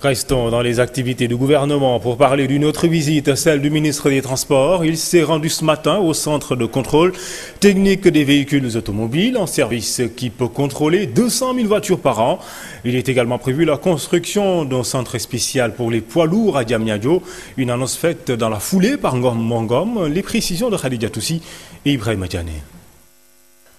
Restons dans les activités du gouvernement pour parler d'une autre visite, celle du ministre des Transports. Il s'est rendu ce matin au centre de contrôle technique des véhicules automobiles, un service qui peut contrôler 200 000 voitures par an. Il est également prévu la construction d'un centre spécial pour les poids lourds à Diamniadio, une annonce faite dans la foulée par Ngom Mongom. Les précisions de Khadija Toussi et Ibrahim Diane.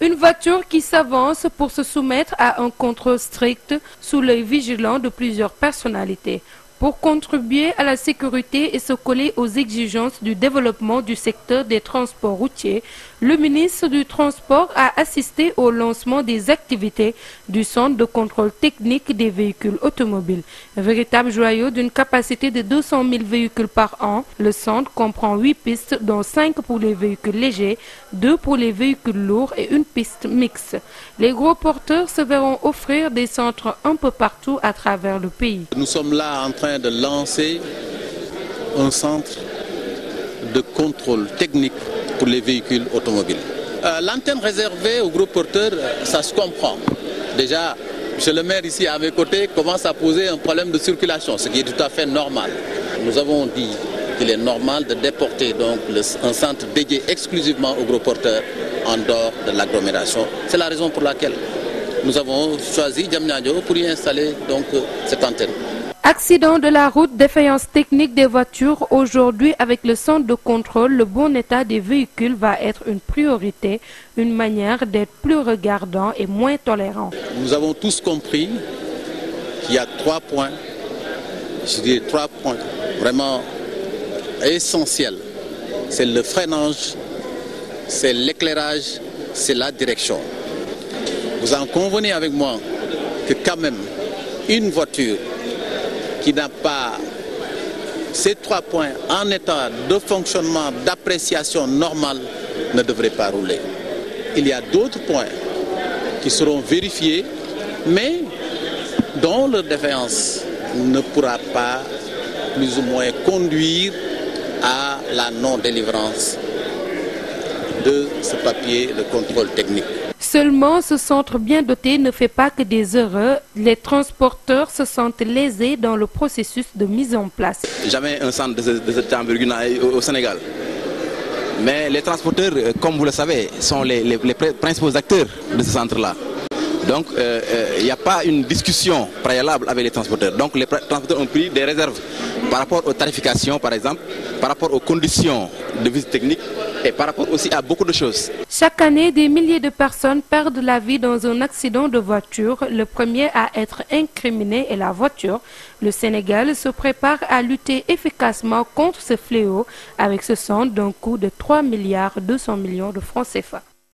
Une voiture qui s'avance pour se soumettre à un contrôle strict sous l'œil vigilant de plusieurs personnalités. Pour contribuer à la sécurité et se coller aux exigences du développement du secteur des transports routiers, le ministre du Transport a assisté au lancement des activités du centre de contrôle technique des véhicules automobiles. Un véritable joyau d'une capacité de 200 000 véhicules par an, le centre comprend 8 pistes, dont 5 pour les véhicules légers, 2 pour les véhicules lourds et une piste mixte. Les gros porteurs se verront offrir des centres un peu partout à travers le pays. Nous sommes là en train de lancer un centre de contrôle technique pour les véhicules automobiles. L'antenne réservée aux gros porteurs, ça se comprend. Déjà, M. le maire ici à mes côtés commence à poser un problème de circulation, ce qui est tout à fait normal. Nous avons dit qu'il est normal de déporter donc un centre dédié exclusivement aux gros porteurs en dehors de l'agglomération. C'est la raison pour laquelle nous avons choisi Diamniadio pour y installer donc cette antenne. Accident de la route, défaillance technique des voitures. Aujourd'hui, avec le centre de contrôle, le bon état des véhicules va être une priorité, une manière d'être plus regardant et moins tolérant. Nous avons tous compris qu'il y a 3 points, je dirais 3 points vraiment essentiels. C'est le freinage, c'est l'éclairage, c'est la direction. Vous en convenez avec moi que quand même une voiture qui n'a pas ces 3 points en état de fonctionnement, d'appréciation normale, ne devrait pas rouler. Il y a d'autres points qui seront vérifiés, mais dont leur défaillance ne pourra pas plus ou moins conduire à la non-délivrance de ce papier de contrôle technique. Seulement, ce centre bien doté ne fait pas que des erreurs. Les transporteurs se sentent lésés dans le processus de mise en place. Jamais un centre de cette envergure au Sénégal. Mais les transporteurs, comme vous le savez, sont les principaux acteurs de ce centre-là. Donc, il n'y a pas une discussion préalable avec les transporteurs. Donc, les transporteurs ont pris des réserves par rapport aux tarifications, par exemple, par rapport aux conditions de visite technique et par rapport aussi à beaucoup de choses. Chaque année, des milliers de personnes perdent la vie dans un accident de voiture. Le premier à être incriminé est la voiture. Le Sénégal se prépare à lutter efficacement contre ce fléau avec ce centre d'un coût de 3,2 milliards de francs CFA.